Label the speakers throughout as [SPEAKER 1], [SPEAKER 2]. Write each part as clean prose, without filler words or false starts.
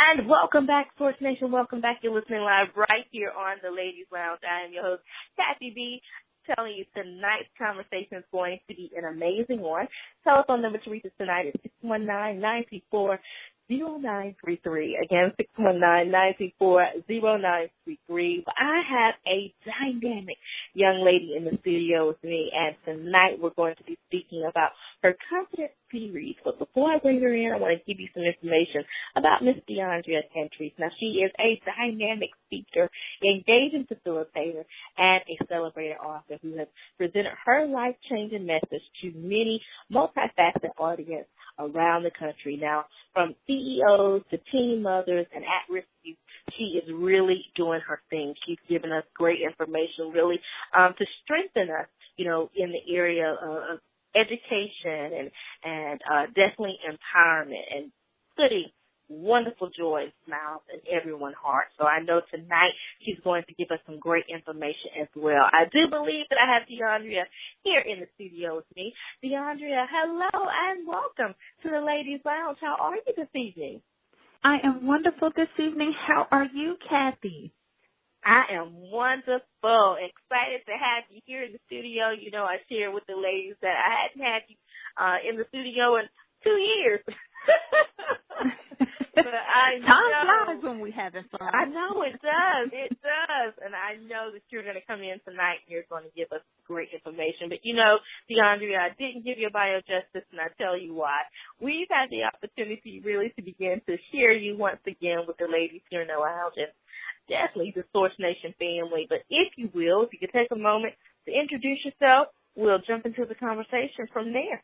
[SPEAKER 1] And welcome back, Sports Nation. Welcome back. You're listening live right here on the Ladies Lounge. I am your host, Kathy B. Telling you tonight's conversation is going to be an amazing one. Telephone number to reach us tonight is 619-934-0933. Again, 619-934-0933. I have a dynamic young lady in the studio with me, and tonight we're going to be speaking about her confidence series. But before I bring her in, I want to give you some information about Miss Deondriea Cantrice. Now, she is a dynamic speaker, engaging facilitator, and a celebrated author who has presented her life-changing message to many multifaceted audience around the country. Now, from CEOs to teen mothers and at-risk youth, she is really doing her thing. She's given us great information, really, to strengthen us, in the area of education and definitely empowerment and putting wonderful joy and smiles in everyone's heart. So I know tonight she's going to give us some great information as well. I do believe that I have Deondriea here in the studio with me. Deondriea, hello and welcome to the Ladies Lounge. How are you this evening?
[SPEAKER 2] I am wonderful this evening. How are you, Kathy?
[SPEAKER 1] I am wonderful. Excited to have you here in the studio. I shared with the ladies that I hadn't had you in the studio in 2 years. But
[SPEAKER 2] Time flies when we having fun.
[SPEAKER 1] I know it does. It does. And I know that you're going to come in tonight and you're going to give us great information. But Deondriea, I didn't give you a bio justice, and I tell you why. We've had the opportunity really to begin to share you once again with the ladies here in the lounge and definitely the Source Nation family. But if you could take a moment to introduce yourself, we'll jump into the conversation from there.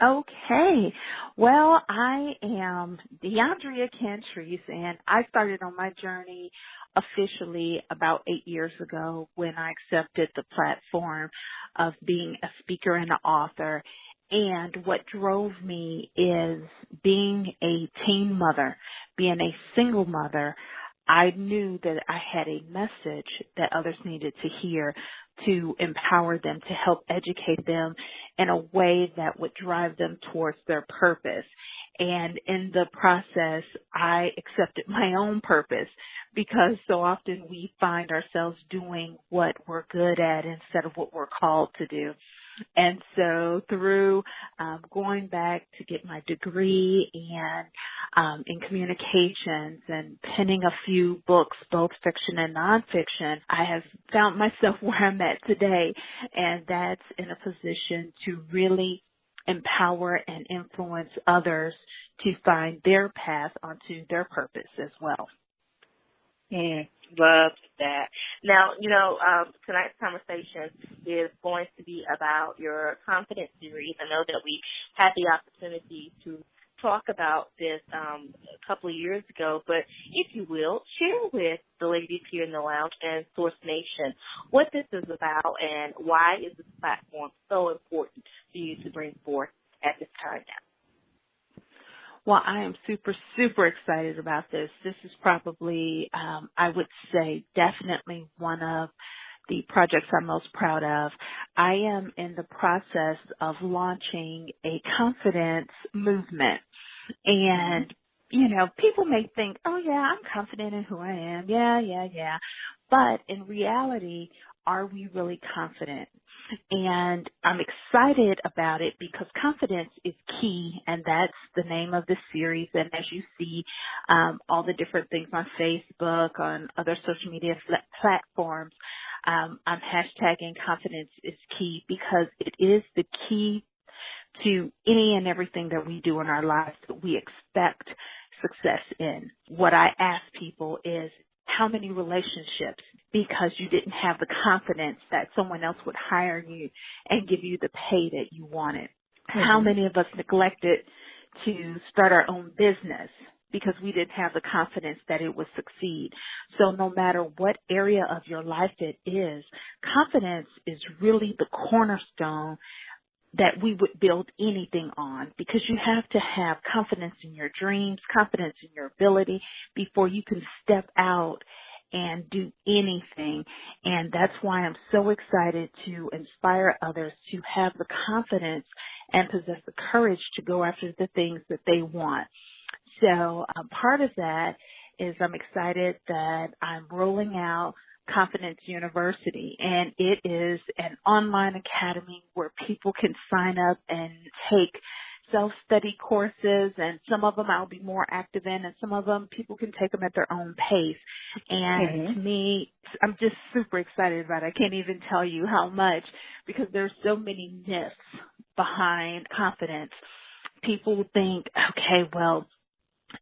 [SPEAKER 2] Okay. Well, I am Deondriea Cantrice, and I started on my journey officially about 8 years ago when I accepted the platform of being a speaker and an author. And what drove me is being a teen mother, being a single mother. I knew that I had a message that others needed to hear to empower them, to help educate them in a way that would drive them towards their purpose. And in the process, I accepted my own purpose because so often we find ourselves doing what we're good at instead of what we're called to do. And so through going back to get my degree and in communications and penning a few books, both fiction and nonfiction, I have found myself where I'm at today, and that's in a position to really empower and influence others to find their path onto their purpose as well.
[SPEAKER 1] Love that. Now, tonight's conversation is going to be about your confidence series. I know that we had the opportunity to talk about this a couple of years ago, but if you will, share with the ladies here in the lounge and Source Nation what this is about and why is this platform so important for you to bring forth at this time now.
[SPEAKER 2] Well, I am super, super excited about this. This is probably, I would say, definitely one of the projects I'm most proud of. I am in the process of launching a confidence movement. And, people may think, oh, yeah, I'm confident in who I am. Yeah. But in reality, are we really confident? And I'm excited about it because confidence is key, and that's the name of the series. And as you see, all the different things on Facebook, on other social media platforms, I'm hashtagging confidence is key because it is the key to any and everything that we do in our lives that we expect success in. What I ask people is, how many relationships, because you didn't have the confidence that someone else would hire you and give you the pay that you wanted? Mm-hmm. How many of us neglected to start our own business because we didn't have the confidence that it would succeed? So no matter what area of your life it is, confidence is really the cornerstone that we would build anything on, because you have to have confidence in your dreams, confidence in your ability before you can step out and do anything. And that's why I'm so excited to inspire others to have the confidence and possess the courage to go after the things that they want. So part of that is I'm excited that I'm rolling out Confidence University, and it is an online academy where people can sign up and take self-study courses, and some of them I'll be more active in, and some of them people can take them at their own pace. And to me, I'm just super excited about it. I can't even tell you how much, because there's so many myths behind confidence. People think, okay, well,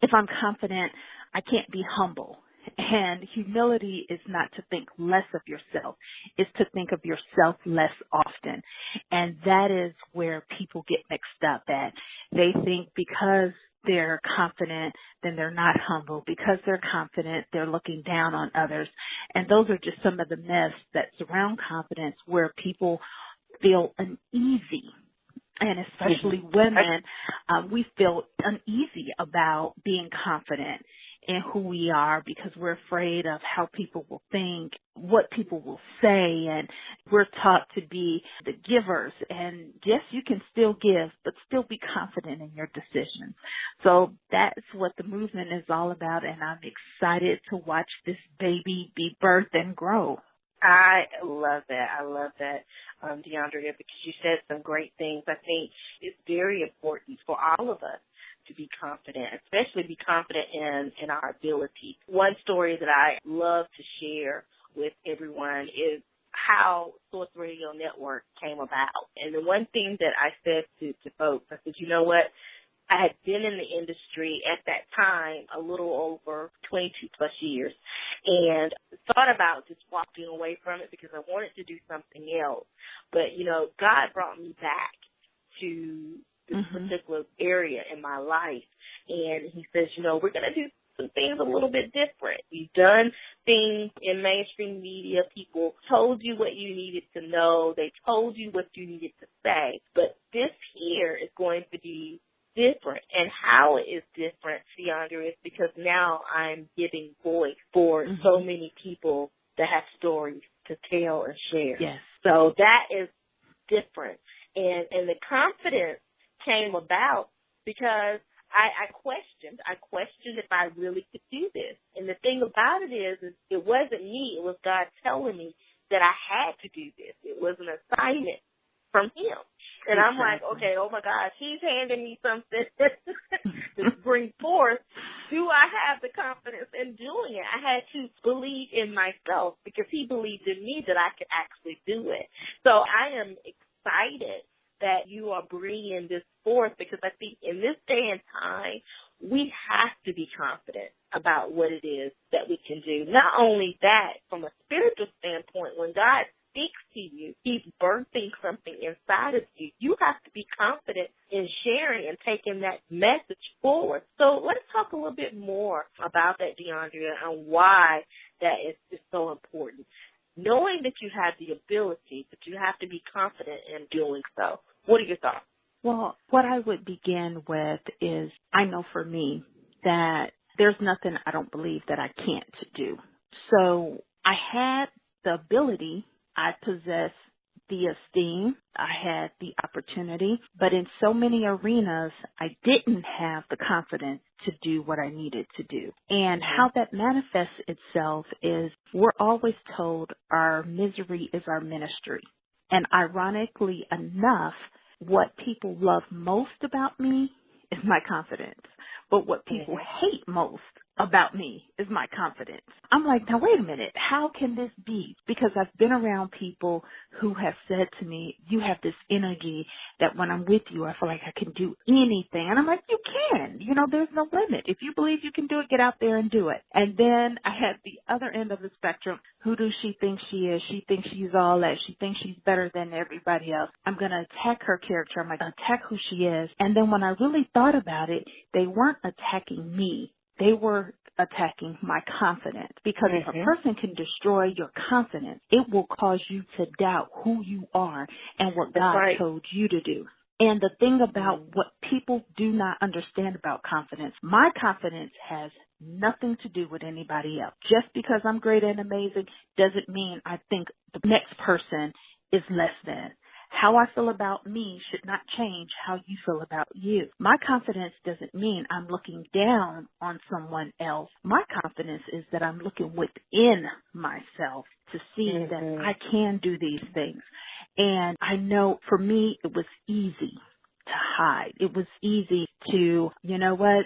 [SPEAKER 2] if I'm confident, I can't be humble. And humility is not to think less of yourself. It's to think of yourself less often. And that is where people get mixed up at. They think because they're confident, then they're not humble. Because they're confident, they're looking down on others. And those are just some of the myths that surround confidence, where people feel uneasy. And especially women, we feel uneasy about being confident in who we are, because we're afraid of how people will think, what people will say, and we're taught to be the givers. And yes, you can still give, but still be confident in your decisions. So that's what the movement is all about, and I'm excited to watch this baby be birthed and grow.
[SPEAKER 1] I love that. I love that, Deondriea, because you said some great things. I think it's very important for all of us to be confident, especially be confident in our ability. One story that I love to share with everyone is how Source Radio Network came about. And the one thing that I said to folks, I said, you know what? I had been in the industry at that time a little over 22 plus years, and thought about just walking away from it because I wanted to do something else. But, you know, God brought me back to this particular area in my life, and he says, you know, we're going to do some things a little bit different. You've done things in mainstream media. People told you what you needed to know. They told you what you needed to say. But this here is going to be different. And how it is different, Deondriea, is because now I'm giving voice for so many people that have stories to tell and share.
[SPEAKER 2] Yes.
[SPEAKER 1] So that is different. And the confidence came about because I questioned if I really could do this. And the thing about it is it wasn't me. It was God telling me that I had to do this. It was an assignment from him. And I'm like, okay, oh my gosh, he's handing me something to bring forth. Do I have the confidence in doing it? I had to believe in myself because he believed in me that I could actually do it. So I am excited that you are bringing this forth, because I think in this day and time, we have to be confident about what it is that we can do. Not only that, from a spiritual standpoint, when God speaks to you, he's birthing something inside of you. You have to be confident in sharing and taking that message forward. So let's talk a little bit more about that, Deondriea, and why that is so important. Knowing that you have the ability, but you have to be confident in doing so. What are your thoughts?
[SPEAKER 2] Well, what I would begin with is, I know for me that there's nothing I don't believe that I can't do. So I had the ability, I possess the esteem, I had the opportunity, but in so many arenas, I didn't have the confidence to do what I needed to do. And how that manifests itself is, we're always told our misery is our ministry. And ironically enough, what people love most about me is my confidence. But what people hate most about me is my confidence. I'm like, now wait a minute, how can this be? Because I've been around people who have said to me, you have this energy that when I'm with you, I feel like I can do anything. And I'm like, you can. You know, there's no limit. If you believe you can do it, get out there and do it. And then I had the other end of the spectrum. Who does she think she is? She thinks she's all that. She thinks she's better than everybody else. I'm going to attack her character. I'm going to attack who she is. And then when I really thought about it, they weren't attacking me. They were attacking my confidence, because if a person can destroy your confidence, it will cause you to doubt who you are and what God told you to do. And the thing about what people do not understand about confidence, my confidence has nothing to do with anybody else. Just because I'm great and amazing doesn't mean I think the next person is less than. How I feel about me should not change how you feel about you. My confidence doesn't mean I'm looking down on someone else. My confidence is that I'm looking within myself to see that I can do these things. And I know for me, it was easy to hide. It was easy to, you know what,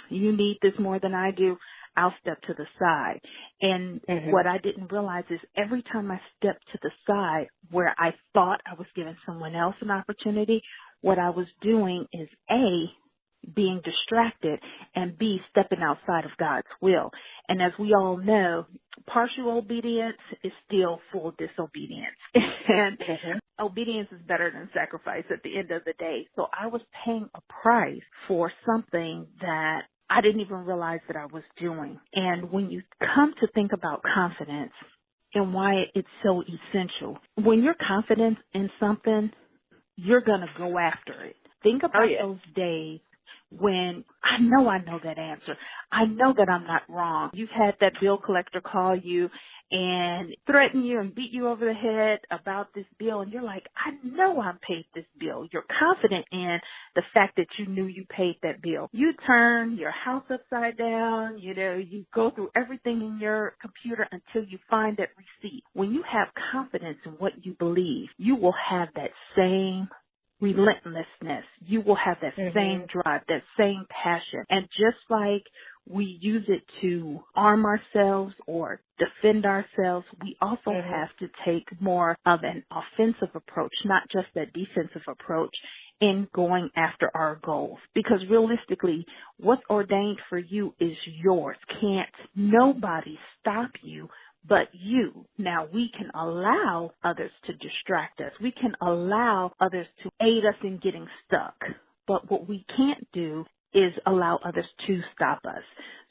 [SPEAKER 2] you need this more than I do. I'll step to the side. And what I didn't realize is every time I stepped to the side where I thought I was giving someone else an opportunity, what I was doing is A, being distracted, and B, stepping outside of God's will. And as we all know, partial obedience is still full disobedience. And obedience is better than sacrifice at the end of the day. So I was paying a price for something that I didn't even realize that I was doing. And when you come to think about confidence and why it's so essential, when you're confident in something, you're going to go after it. Think about those days when I know that answer. I know that I'm not wrong. You've had that bill collector call you and threaten you and beat you over the head about this bill, and you're like, I know I paid this bill. You're confident in the fact that you knew you paid that bill. You turn your house upside down, you go through everything in your computer until you find that receipt. When you have confidence in what you believe, you will have that same relentlessness. You will have that same drive, that same passion. And just like we use it to arm ourselves or defend ourselves, we also have to take more of an offensive approach, not just that defensive approach in going after our goals. Because realistically, what's ordained for you is yours. Can't nobody stop you but you. Now, we can allow others to distract us. We can allow others to aid us in getting stuck. But what we can't do is allow others to stop us.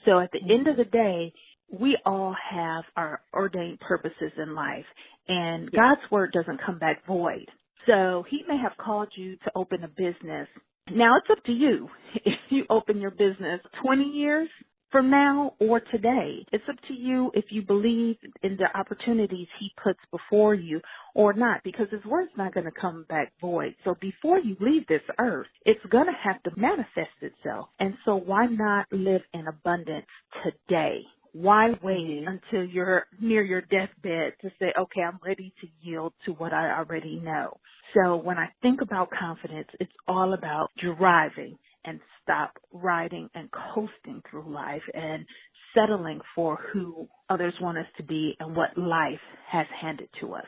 [SPEAKER 2] So at the end of the day, we all have our ordained purposes in life, and God's word doesn't come back void. So he may have called you to open a business. Now, it's up to you if you open your business 20 years from now or today. It's up to you if you believe in the opportunities he puts before you or not, because his word's not going to come back void. So before you leave this earth, it's going to have to manifest itself. And so why not live in abundance today? Why wait until you're near your deathbed to say, okay, I'm ready to yield to what I already know? So when I think about confidence, it's all about driving and stop riding and coasting through life and settling for who others want us to be and what life has handed to us.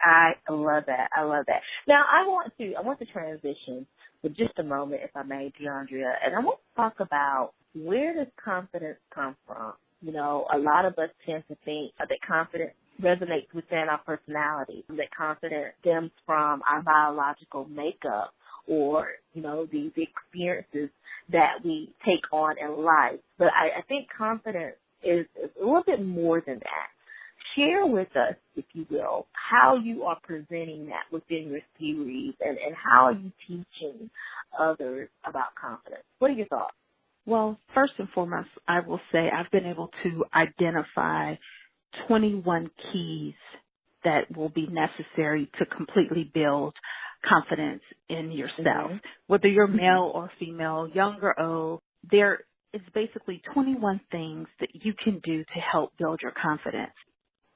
[SPEAKER 1] I love that. I love that. Now, I want to transition for just a moment, if I may, Deondriea, and I want to talk about where does confidence come from? A lot of us tend to think that confidence resonates within our personality, that confidence stems from our biological makeup, or, these experiences that we take on in life. But I think confidence is a little bit more than that. Share with us, if you will, how you are presenting that within your series and how are you teaching others about confidence. What are your thoughts?
[SPEAKER 2] Well, first and foremost, I will say I've been able to identify 21 keys that will be necessary to completely build confidence in yourself. Whether you're male or female, young or old, there is basically 21 things that you can do to help build your confidence.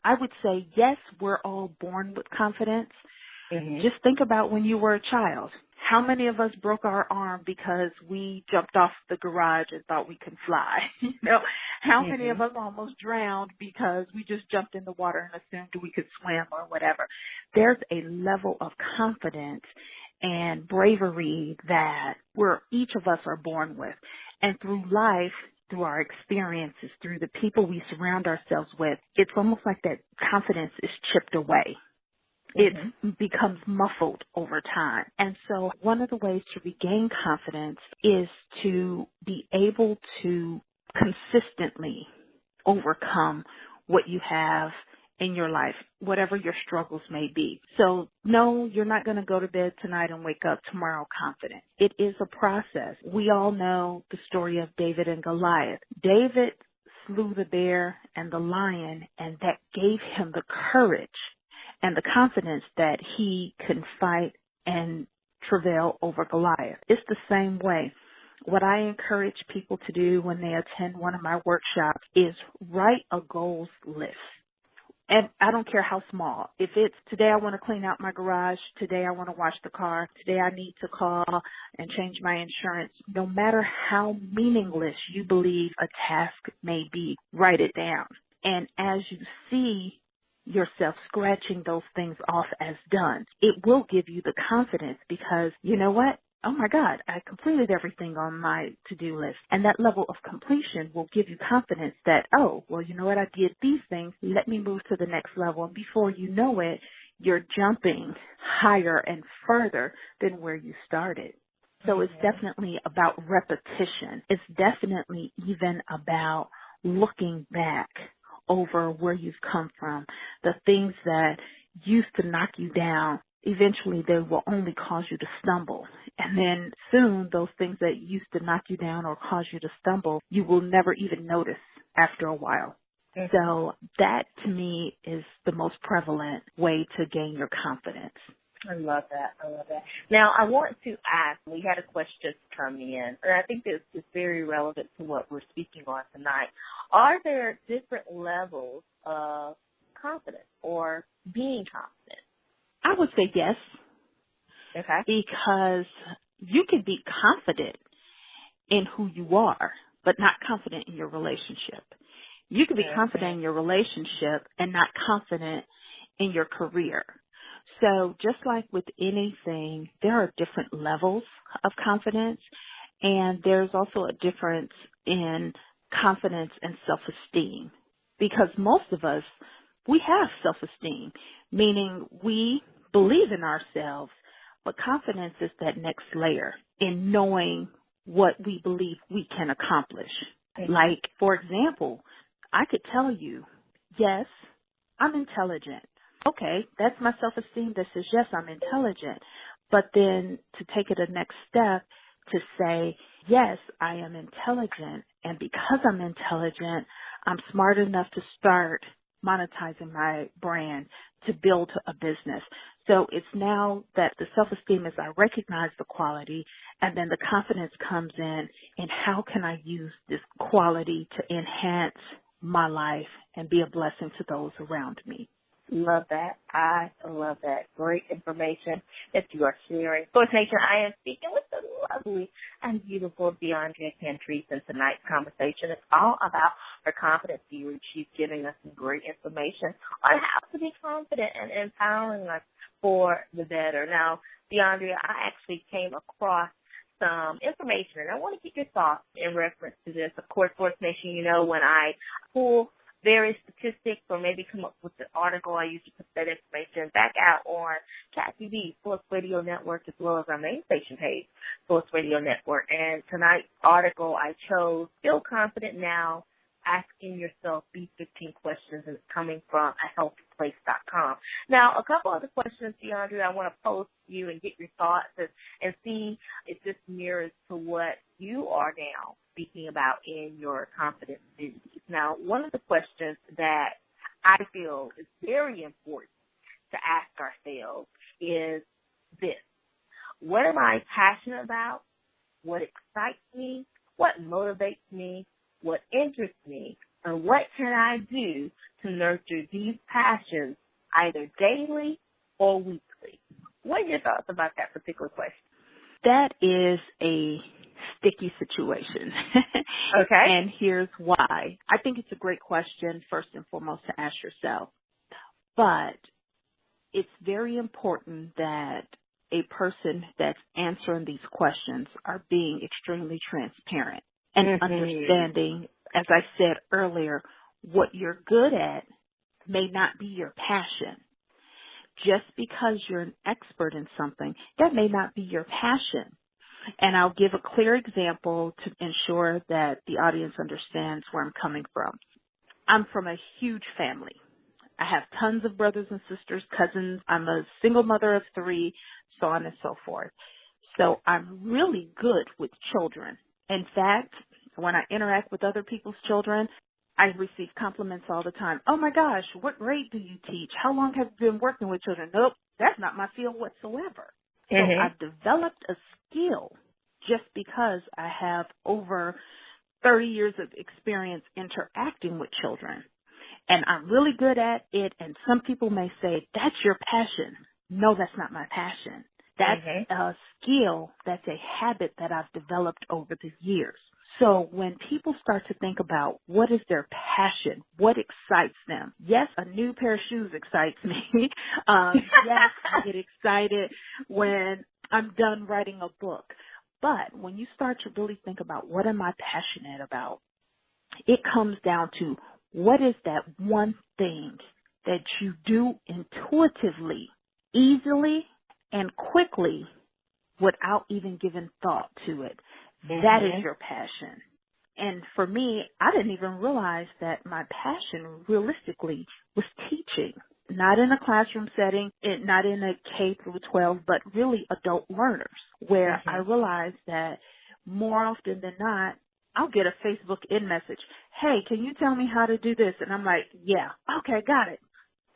[SPEAKER 2] I would say, yes, we're all born with confidence. Just think about when you were a child. How many of us broke our arm because we jumped off the garage and thought we could fly? How many of us almost drowned because we just jumped in the water and assumed we could swim or whatever? There's a level of confidence and bravery that each of us are born with. And through life, through our experiences, through the people we surround ourselves with, it's almost like that confidence is chipped away. It becomes muffled over time. And so one of the ways to regain confidence is to be able to consistently overcome what you have in your life, whatever your struggles may be. So no, you're not going to go to bed tonight and wake up tomorrow confident. It is a process. We all know the story of David and Goliath. David slew the bear and the lion, and that gave him the courage and the confidence that he can fight and travail over Goliath. It's the same way. What I encourage people to do when they attend one of my workshops is write a goals list. And I don't care how small. If it's today I want to clean out my garage, today I want to wash the car, today I need to call and change my insurance, no matter how meaningless you believe a task may be, write it down. And as you see yourself scratching those things off as done, it will give you the confidence because you know what? Oh my God, I completed everything on my to-do list. And that level of completion will give you confidence that, oh, well, you know what? I did these things. Let me move to the next level. And before you know it, you're jumping higher and further than where you started. So it's definitely about repetition. It's definitely even about looking back over where you've come from. The things that used to knock you down, eventually they will only cause you to stumble. And then soon those things that used to knock you down or cause you to stumble, you will never even notice after a while. So that to me is the most prevalent way to gain your confidence.
[SPEAKER 1] I love that. I love that. Now, I want to ask, we had a question come in, and I think this is very relevant to what we're speaking on tonight. Are there different levels of confidence or being confident?
[SPEAKER 2] I would say yes.
[SPEAKER 1] Okay.
[SPEAKER 2] Because you can be confident in who you are, but not confident in your relationship. You can be confident in your relationship and not confident in your career. So just like with anything, there are different levels of confidence, and there's also a difference in confidence and self-esteem. Because most of us, we have self-esteem, meaning we believe in ourselves, but confidence is that next layer in knowing what we believe we can accomplish. Like, for example, I could tell you, yes, I'm intelligent. Okay, that's my self-esteem that says, yes, I'm intelligent. But then to take it a next step to say, yes, I am intelligent. And because I'm intelligent, I'm smart enough to start monetizing my brand to build a business. So it's now that the self-esteem is I recognize the quality, and then the confidence comes in how can I use this quality to enhance my life and be a blessing to those around me.
[SPEAKER 1] Love that. I love that. Great information that you are sharing. Source Nation, I am speaking with the lovely and beautiful Deondriea Cantrice, and tonight's conversation is all about her confidence theory. She's giving us some great information on how to be confident and empowering us for the better. Now, Deondriea, I actually came across some information, and I want to get your thoughts in reference to this. Of course, Source Nation, you know, when I pull various statistics or maybe come up with an article, I usually put that information back out on ChatTV, Source Radio Network, as well as our main station page, Source Radio Network. And tonight's article I chose, Feel Confident Now, Asking Yourself These 15 Questions, and it's coming from ahealthyplace.com. Now, a couple of the questions, Deondriea, I want to pose to you and get your thoughts and see if this mirrors to what you are now speaking about in your confidence duties. Now, one of the questions that I feel is very important to ask ourselves is this: what am I passionate about? What excites me? What motivates me? What interests me? And what can I do to nurture these passions either daily or weekly? What are your thoughts about that particular question?
[SPEAKER 2] That is a sticky situation.
[SPEAKER 1] Okay.
[SPEAKER 2] And here's why. I think it's a great question, first and foremost, to ask yourself. But it's very important that a person that's answering these questions are being extremely transparent and understanding, as I said earlier, what you're good at may not be your passion. Just because you're an expert in something, that may not be your passion. And I'll give a clear example to ensure that the audience understands where I'm coming from. I'm from a huge family. I have tons of brothers and sisters, cousins. I'm a single mother of 3, so on and so forth. So I'm really good with children. In fact, when I interact with other people's children, I receive compliments all the time. Oh my gosh, what grade do you teach? How long have you been working with children? Nope, that's not my field whatsoever. So I've developed a skill just because I have over 30 years of experience interacting with children. And I'm really good at it. And some people may say, that's your passion. No, that's not my passion. That's a skill. That's a habit that I've developed over the years. So when people start to think about what is their passion, what excites them, yes, a new pair of shoes excites me. Yes, I get excited when I'm done writing a book. But when you start to really think about what am I passionate about, it comes down to what is that one thing that you do intuitively, easily, and quickly without even giving thought to it. That is your passion. And for me, I didn't even realize that my passion realistically was teaching. Not in a classroom setting, not in a K through 12, but really adult learners, where I realized that more often than not, I'll get a Facebook in message. Hey, can you tell me how to do this? And I'm like, yeah, okay, got it.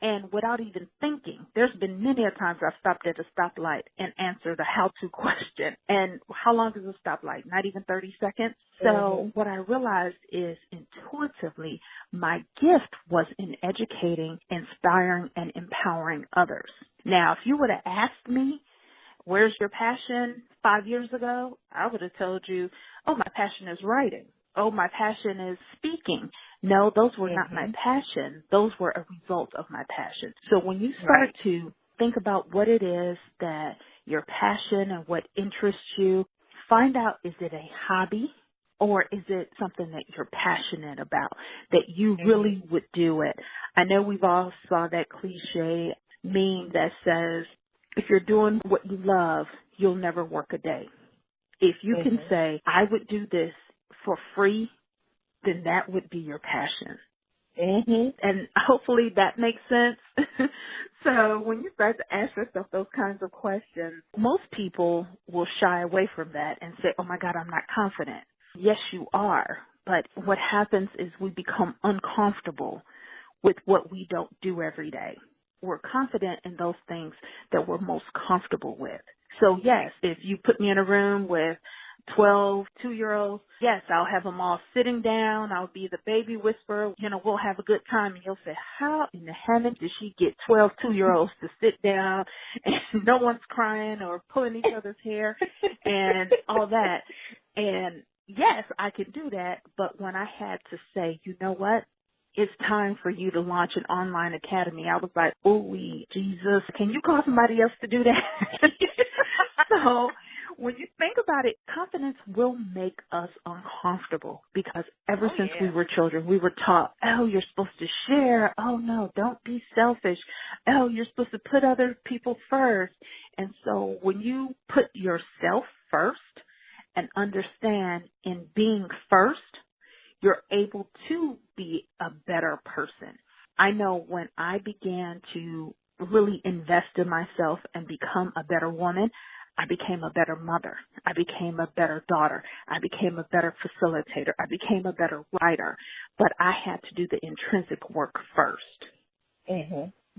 [SPEAKER 2] And without even thinking, there's been many a times I've stopped at a stoplight and answered a how-to question. And how long is a stoplight? Not even 30 seconds. So what I realized is intuitively my gift was in educating, inspiring, and empowering others. Now, if you would have asked me, where's your passion 5 years ago, I would have told you, oh, my passion is writing. Oh, my passion is speaking. No, those were not my passion. Those were a result of my passion. So when you start to think about what it is that your passion and what interests you, find out, is it a hobby or is it something that you're passionate about, that you really would do it? I know we've all saw that cliche meme that says, if you're doing what you love, you'll never work a day. If you can say, I would do this for free, then that would be your passion. And hopefully that makes sense. So when you start to ask yourself those kinds of questions, most people will shy away from that and say, oh my God, I'm not confident. Yes, you are. But what happens is we become uncomfortable with what we don't do every day. We're confident in those things that we're most comfortable with. So yes, if you put me in a room with 12 2-year-olds, yes, I'll have them all sitting down. I'll be the baby whisperer. You know, we'll have a good time. And you'll say, how in the heaven did she get 12 2-year-olds to sit down and no one's crying or pulling each other's hair and all that? And yes, I can do that. But when I had to say, you know what? It's time for you to launch an online academy, I was like, oh, Jesus, can you call somebody else to do that? So when you think about it, confidence will make us uncomfortable because ever since we were children, we were taught, oh, you're supposed to share. Oh, no, don't be selfish. Oh, you're supposed to put other people first. And so when you put yourself first and understand in being first, you're able to be a better person. I know when I began to really invest in myself and become a better woman, I became a better mother. I became a better daughter. I became a better facilitator. I became a better writer. But I had to do the intrinsic work first.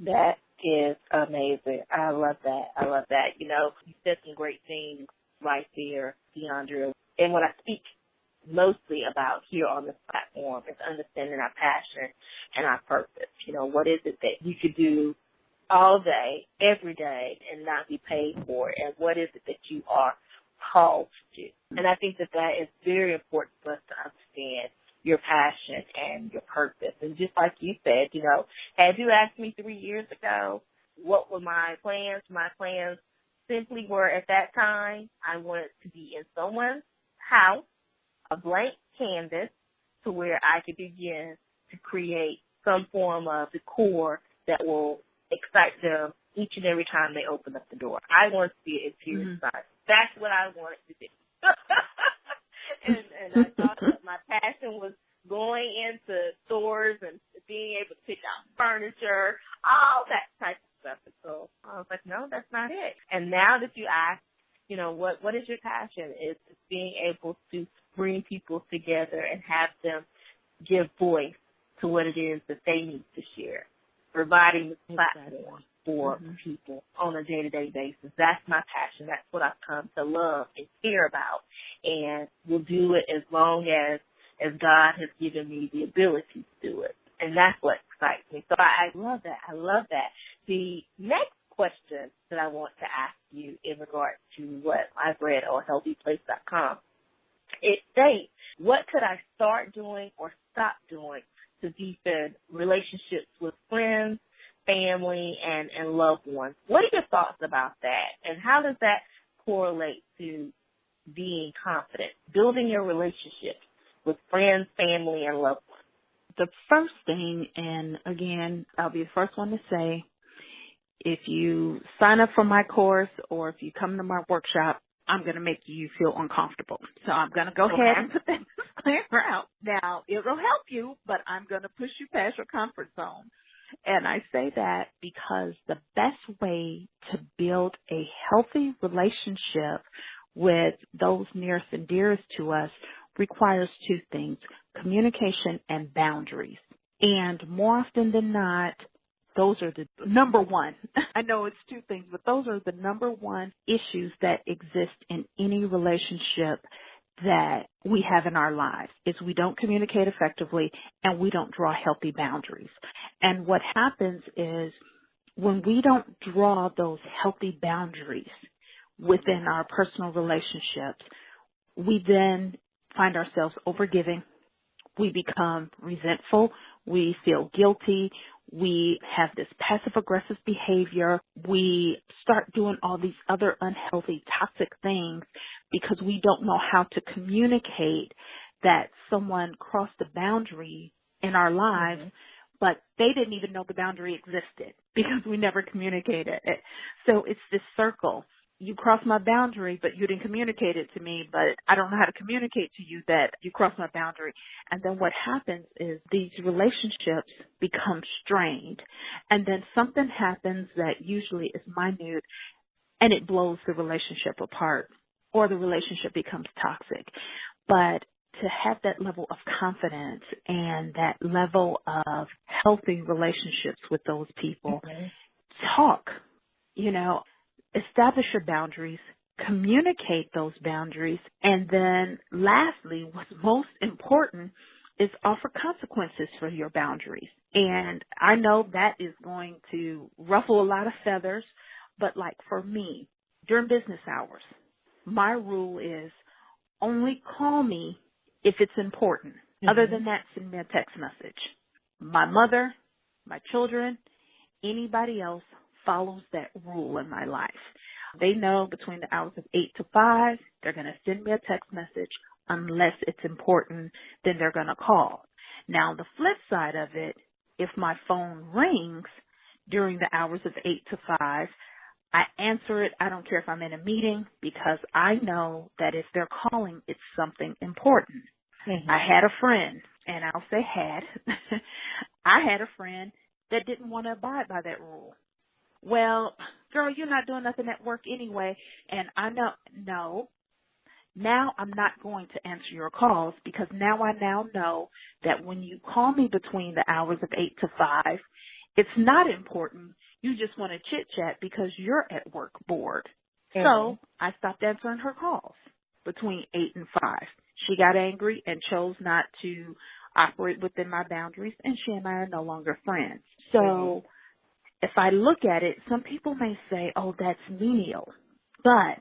[SPEAKER 1] That is amazing. I love that. I love that. You know, you said some great things right there, Deondriea. And when I speak mostly about here on this platform is understanding our passion and our purpose. You know, what is it that you could do all day, every day, and not be paid for it? And what is it that you are called to do? And I think that that is very important for us to understand your passion and your purpose. And just like you said, you know, had you asked me 3 years ago, what were my plans? My plans simply were at that time, I wanted to be in someone's house, a blank canvas, to where I could begin to create some form of decor that will excite them each and every time they open up the door. I wanted to be an interior designer. That's what I wanted to do. and I thought that my passion was going into stores and being able to pick out furniture, all that type of stuff. And so I was like, no, that's not it. And now that you ask, you know, what is your passion? It's being able to bring people together and have them give voice to what it is that they need to share, providing the platform
[SPEAKER 2] Exactly.
[SPEAKER 1] for people on a day-to-day basis. That's my passion. That's what I've come to love and care about, and will do it as long as God has given me the ability to do it. And that's what excites me. So I love that. I love that. The next question that I want to ask you in regard to what I've read on healthyplace.com, it states, what could I start doing or stop doing to deepen relationships with friends, family, and loved ones? What are your thoughts about that? And how does that correlate to being confident, building your relationships with friends, family, and loved ones?
[SPEAKER 2] The first thing, and again, I'll be the first one to say, if you sign up for my course or if you come to my workshop, I'm going to make you feel uncomfortable. So I'm going to go ahead and put that disclaimer out. Now, it'll help you, but I'm going to push you past your comfort zone. And I say that because the best way to build a healthy relationship with those nearest and dearest to us requires two things, communication and boundaries. And more often than not, those are the number one. I know it's two things, but those are the number one issues that exist in any relationship that we have in our lives, is we don't communicate effectively and we don't draw healthy boundaries. And what happens is when we don't draw those healthy boundaries within our personal relationships, we then find ourselves overgiving. We become resentful. We feel guilty. We have this passive-aggressive behavior. We start doing all these other unhealthy, toxic things because we don't know how to communicate that someone crossed the boundary in our lives, but they didn't even know the boundary existed because we never communicated it. So it's this circle. You crossed my boundary, but you didn't communicate it to me, but I don't know how to communicate to you that you crossed my boundary. And then what happens is these relationships become strained, and then something happens that usually is minute, and it blows the relationship apart, or the relationship becomes toxic. But to have that level of confidence and that level of healthy relationships with those people, talk, establish your boundaries, communicate those boundaries, and then lastly, what's most important is offer consequences for your boundaries. And I know that is going to ruffle a lot of feathers, but like for me, during business hours, my rule is only call me if it's important. Other than that, send me a text message. My mother, my children, anybody else follows that rule in my life. They know between the hours of 8 to 5, they're going to send me a text message. Unless it's important, then they're going to call. Now, the flip side of it, if my phone rings during the hours of 8 to 5, I answer it. I don't care if I'm in a meeting because I know that if they're calling, it's something important. I had a friend, and I'll say had, I had a friend that didn't want to abide by that rule. Well, girl, you're not doing nothing at work anyway, and I know, no. Now I'm not going to answer your calls because now I know that when you call me between the hours of 8 to 5, it's not important. You just want to chit-chat because you're at work bored. So I stopped answering her calls between 8 and 5. She got angry and chose not to operate within my boundaries, and she and I are no longer friends. So if I look at it, some people may say, oh, that's menial. But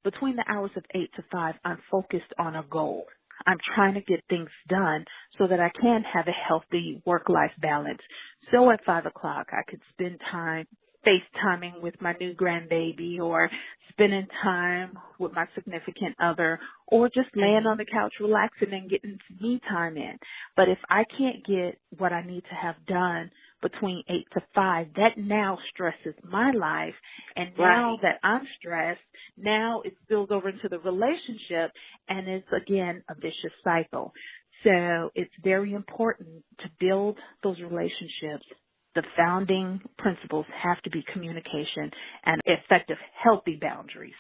[SPEAKER 2] between the hours of 8 to 5, I'm focused on a goal. I'm trying to get things done so that I can have a healthy work-life balance. So at 5 o'clock, I could spend time FaceTiming with my new grandbaby, or spending time with my significant other, or just laying on the couch relaxing and getting me time in. But if I can't get what I need to have done between 8 to 5, that now stresses my life. And now that I'm stressed, now it spills over into the relationship, and it's, again, a vicious cycle. So it's very important to build those relationships. The founding principles have to be communication and effective, healthy boundaries.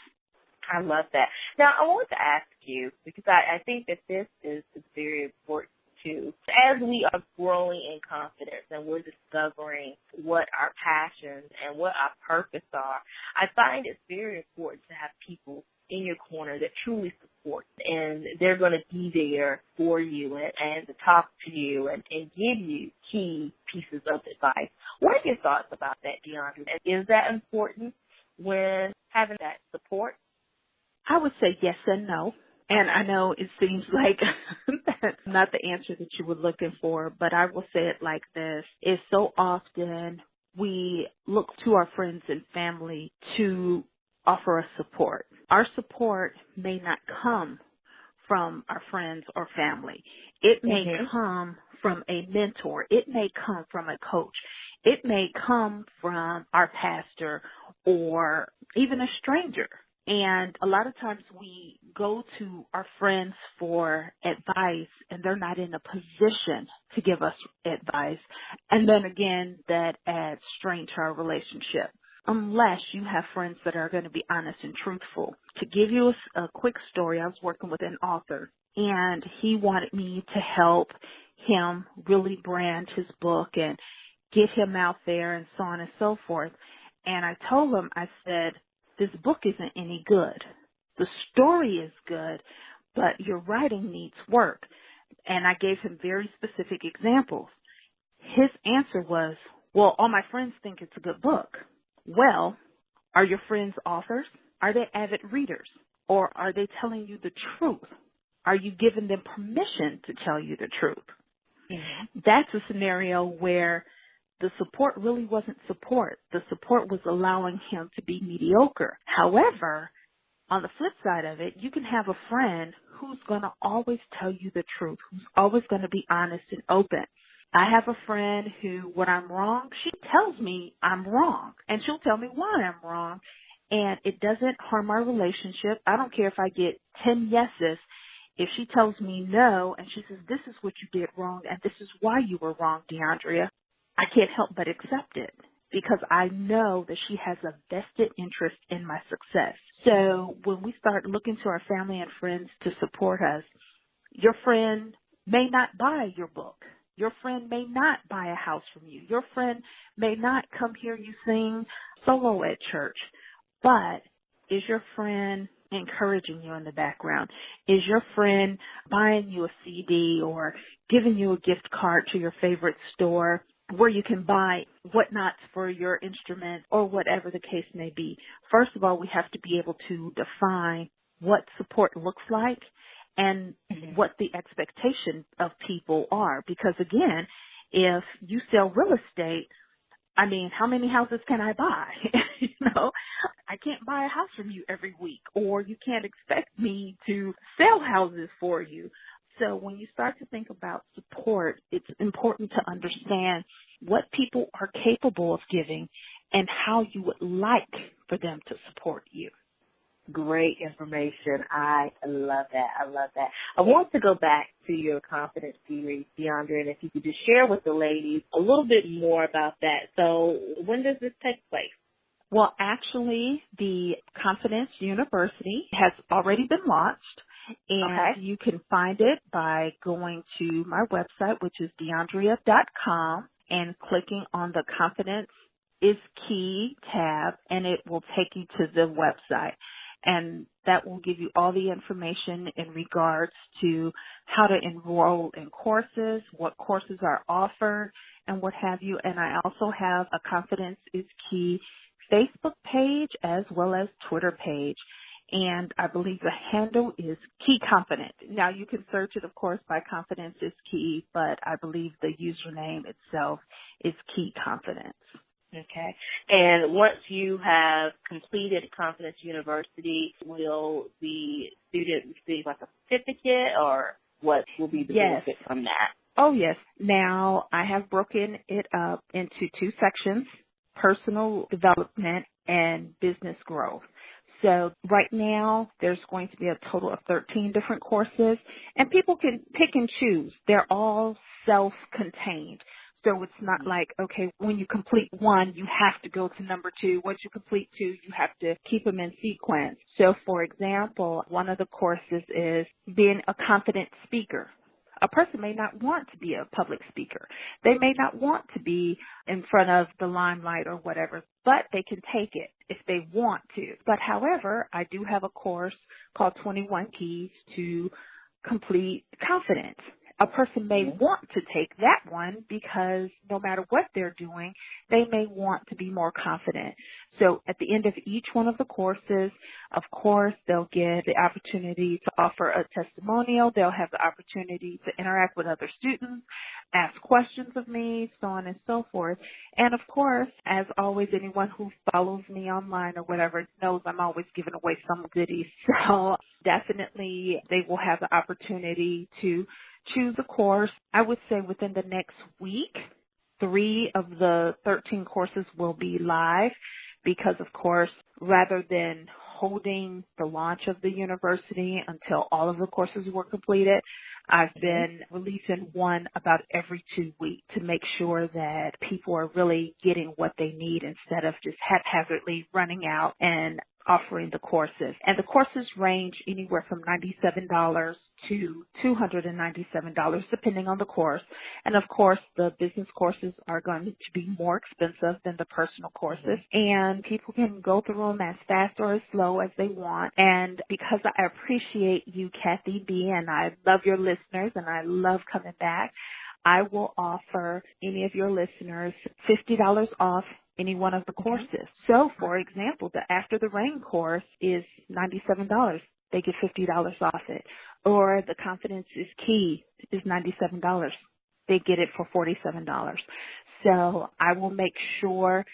[SPEAKER 1] I love that. Now, I want to ask you, because I think that this is very important to. As we are growing in confidence and we're discovering what our passions and what our purpose are, I find it's very important to have people in your corner that truly support, and they're going to be there for you and to talk to you and give you key pieces of advice. What are your thoughts about that, Deondriea? Is that important when having that support?
[SPEAKER 2] I would say yes and no. And I know it seems like that's not the answer that you were looking for, but I will say it like this. Is so often we look to our friends and family to offer us support. Our support may not come from our friends or family. It may come from a mentor. It may come from a coach. It may come from our pastor or even a stranger. And a lot of times we go to our friends for advice and they're not in a position to give us advice. And then again, that adds strain to our relationship. Unless you have friends that are going to be honest and truthful. To give you a quick story, I was working with an author and he wanted me to help him really brand his book and get him out there and so on and so forth. And I told him, I said, this book isn't any good. The story is good, but your writing needs work. And I gave him very specific examples. His answer was, well, all my friends think it's a good book. Well, are your friends authors? Are they avid readers? Or are they telling you the truth? Are you giving them permission to tell you the truth? Mm-hmm. That's a scenario where the support really wasn't support. The support was allowing him to be mediocre. However, on the flip side of it, you can have a friend who's going to always tell you the truth, who's always going to be honest and open. I have a friend who, when I'm wrong, she tells me I'm wrong, and she'll tell me why I'm wrong, and it doesn't harm our relationship. I don't care if I get 10 yeses. If she tells me no, and she says, this is what you did wrong, and this is why you were wrong, Deondriea, I can't help but accept it because I know that she has a vested interest in my success. So when we start looking to our family and friends to support us, your friend may not buy your book. Your friend may not buy a house from you. Your friend may not come hear you sing solo at church. But is your friend encouraging you in the background? Is your friend buying you a CD or giving you a gift card to your favorite store where you can buy whatnots for your instrument or whatever the case may be? First of all, we have to be able to define what support looks like and what the expectation of people are. Because again, if you sell real estate, I mean, how many houses can I buy? I can't buy a house from you every week, or you can't expect me to sell houses for you. So when you start to think about support, it's important to understand what people are capable of giving and how you would like for them to support you.
[SPEAKER 1] Great information. I love that. I love that. I want to go back to your confidence series, Deondriea, and if you could just share with the ladies a little bit more about that. So when does this take place?
[SPEAKER 2] Well, actually, the Confidence University has already been launched, and you can find it by going to my website, which is Deondriea.com, and clicking on the Confidence is Key tab, and it will take you to the website. And that will give you all the information in regards to how to enroll in courses, what courses are offered, and what have you. And I also have a Confidence is Key Facebook page as well as Twitter page. And I believe the handle is Key Confident. Now, you can search it, of course, by Confidence is Key, but I believe the username itself is Key Confidence.
[SPEAKER 1] Okay. And once you have completed Confidence University, will the student receive like a certificate, or what will be the benefit from that?
[SPEAKER 2] Oh, yes. Now, I have broken it up into two sections, personal development and business growth. So right now, there's going to be a total of 13 different courses, and people can pick and choose. They're all self-contained. So it's not like, okay, when you complete one, you have to go to number two. Once you complete two, you have to keep them in sequence. So, for example, one of the courses is being a confident speaker. A person may not want to be a public speaker. They may not want to be in front of the limelight or whatever, but they can take it if they want to. But however, I do have a course called 21 Keys to Complete Confidence. A person may want to take that one because no matter what they're doing, they may want to be more confident. So at the end of each one of the courses, of course, they'll get the opportunity to offer a testimonial. They'll have the opportunity to interact with other students, ask questions of me, so on and so forth. And of course, as always, anyone who follows me online or whatever knows I'm always giving away some goodies. So definitely they will have the opportunity to choose a course. I would say within the next week, 3 of the 13 courses will be live because, of course, rather than holding the launch of the university until all of the courses were completed, I've been releasing one about every 2 weeks to make sure that people are really getting what they need instead of just haphazardly running out and offering the courses. And the courses range anywhere from $97 to $297 depending on the course. And of course, the business courses are going to be more expensive than the personal courses. And people can go through them as fast or as slow as they want. And because I appreciate you, Kathy B., and I love your listeners and I love coming back, I will offer any of your listeners $50 off any one of the courses. So, for example, the After the Rain course is $97. They get $50 off it. Or the Confidence is Key is $97. They get it for $47. So I will make sure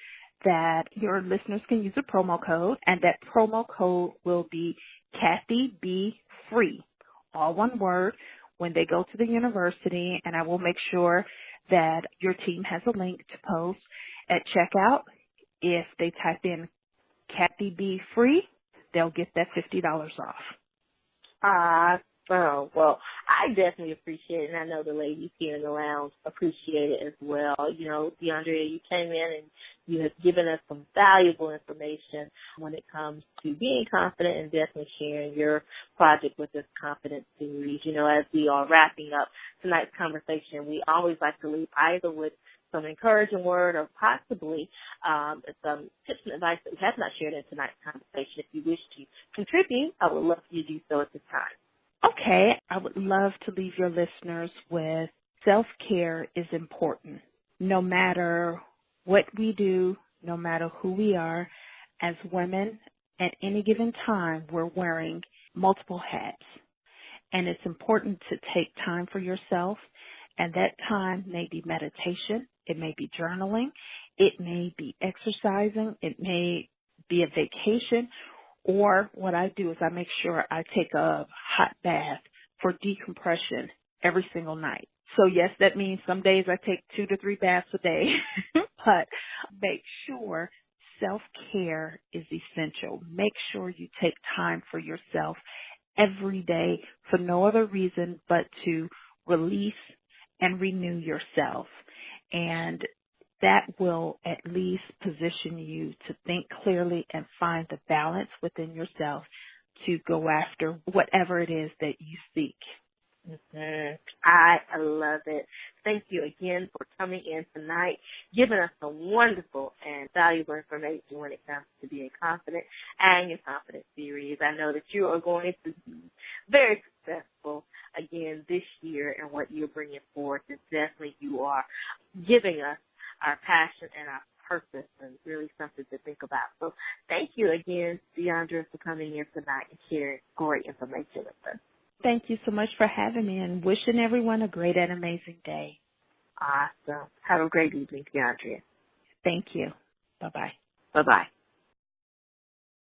[SPEAKER 2] that your listeners can use a promo code, and that promo code will be Kathy B. Free, all one word, when they go to the university, and I will make sure that your team has a link to post at checkout. If they type in Kathy B. Free, they'll get that $50 off.
[SPEAKER 1] Well, I definitely appreciate it, and I know the ladies here in the lounge appreciate it as well. You know, Deondriea, you came in and you have given us some valuable information when it comes to being confident and definitely sharing your project with this confidence series. You know, as we are wrapping up tonight's conversation, we always like to leave either with some encouraging word or possibly some tips and advice that we have not shared in tonight's conversation. If you wish to contribute, I would love for you to do so at this time.
[SPEAKER 2] Okay, I would love to leave your listeners with self-care is important. No matter what we do, no matter who we are, as women, at any given time, we're wearing multiple hats. And it's important to take time for yourself, and that time may be meditation, it may be journaling, it may be exercising, it may be a vacation, or what I do is I make sure I take a hot bath for decompression every single night. So yes, that means some days I take 2 to 3 baths a day, but make sure self-care is essential. Make sure you take time for yourself every day for no other reason but to release and renew yourself. And that will at least position you to think clearly and find the balance within yourself to go after whatever it is that you seek.
[SPEAKER 1] Mm-hmm. I love it. Thank you again for coming in tonight, giving us some wonderful and valuable information when it comes to being confident and your confidence series. I know that you are going to be very successful again this year in what you're bringing forth, and definitely you are giving us our passion and our purpose, and really something to think about. So thank you again, Deondriea, for coming in tonight and sharing great information with us.
[SPEAKER 2] Thank you so much for having me, and wishing everyone a great and amazing day.
[SPEAKER 1] Awesome. Have a great evening, Deondriea.
[SPEAKER 2] Thank you. Bye-bye.
[SPEAKER 1] Bye-bye.